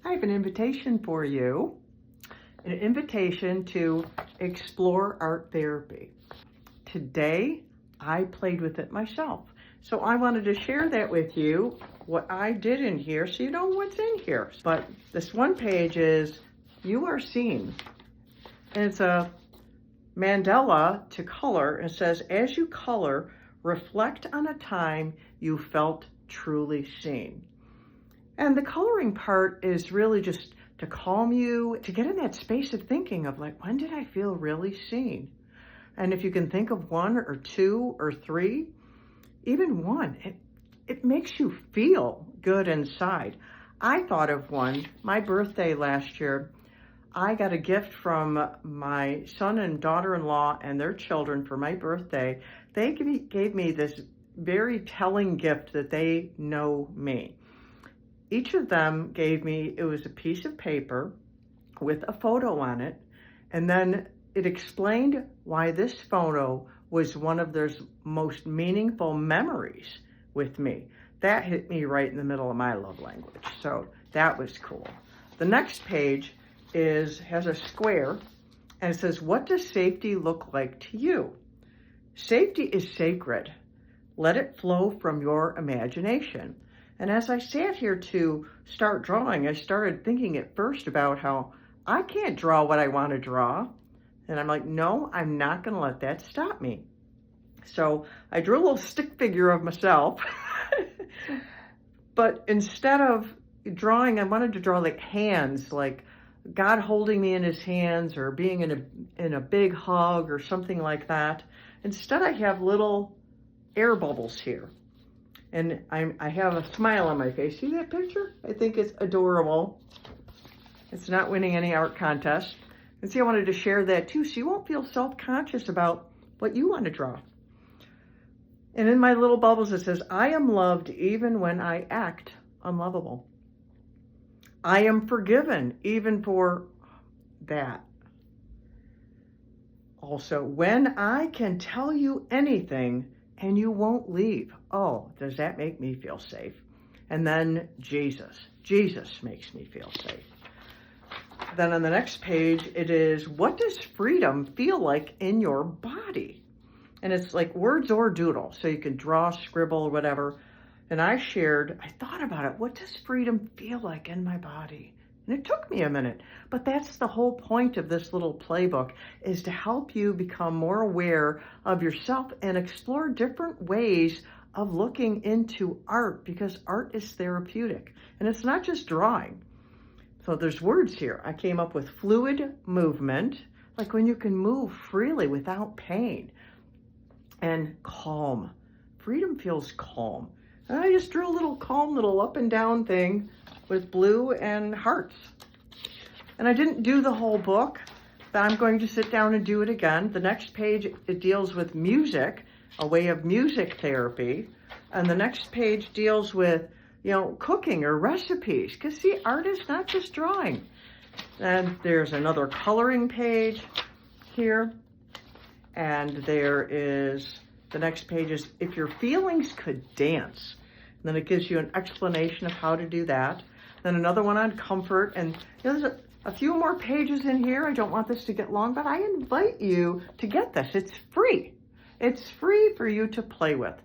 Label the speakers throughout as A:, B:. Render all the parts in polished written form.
A: I have an invitation for you, an invitation to explore art therapy. Today, I played with it myself. So I wanted to share that with you, what I did in here, so you know what's in here. But this one page is, you are seen. And it's a mandala to color. It says, as you color, reflect on a time you felt truly seen. And the coloring part is really just to calm you, to get in that space of thinking of like, when did I feel really seen? And if you can think of one or two or three, even one, it makes you feel good inside. I thought of one, my birthday last year. I got a gift from my son and daughter-in-law and their children for my birthday. They gave me this very telling gift that they know me. Each of them gave me, it was a piece of paper with a photo on it, and then it explained why this photo was one of their most meaningful memories with me. That hit me right in the middle of my love language, so that was cool. The next page has a square, and it says, what does safety look like to you? Safety is sacred. Let it flow from your imagination. And as I sat here to start drawing, I started thinking at first about how I can't draw what I want to draw. And I'm like, no, I'm not going to let that stop me. So I drew a little stick figure of myself. But instead of drawing, I wanted to draw like hands, like God holding me in his hands or being in a big hug or something like that. Instead, I have little air bubbles here. And I have a smile on my face. See that picture? I think it's adorable. It's not winning any art contest. And see, I wanted to share that too, so you won't feel self-conscious about what you want to draw. And in my little bubbles, it says, I am loved even when I act unlovable. I am forgiven even for that. Also, when I can tell you anything and you won't leave. Oh, does that make me feel safe? And then Jesus. Jesus makes me feel safe. Then on the next page, it is, what does freedom feel like in your body? And it's like words or doodle. So you can draw, scribble, or whatever. And I thought about it. What does freedom feel like in my body? And it took me a minute, but that's the whole point of this little playbook, is to help you become more aware of yourself and explore different ways of looking into art, because art is therapeutic and it's not just drawing. So there's words here. I came up with fluid movement, like when you can move freely without pain, and calm. Freedom feels calm. And I just drew a little calm little up and down thing with blue and hearts. And I didn't do the whole book, but I'm going to sit down and do it again. The next page, it deals with music, a way of music therapy. And the next page deals with, cooking or recipes. Because see, art is not just drawing. And there's another coloring page here. And there is, the next page is, if your feelings could dance. And then it gives you an explanation of how to do that. Then another one on comfort. And there's a few more pages in here. I don't want this to get long, but I invite you to get this. It's free. It's free for you to play with,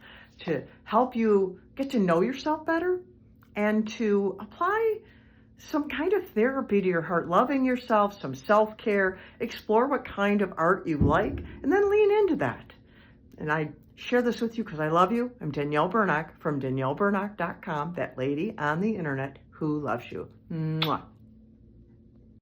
A: to help you get to know yourself better and to apply some kind of therapy to your heart, loving yourself, some self-care, explore what kind of art you like, and then lean into that. And I share this with you because I love you. I'm Danielle Bernock from DanielleBernock.com, that lady on the internet who loves you. Mwah.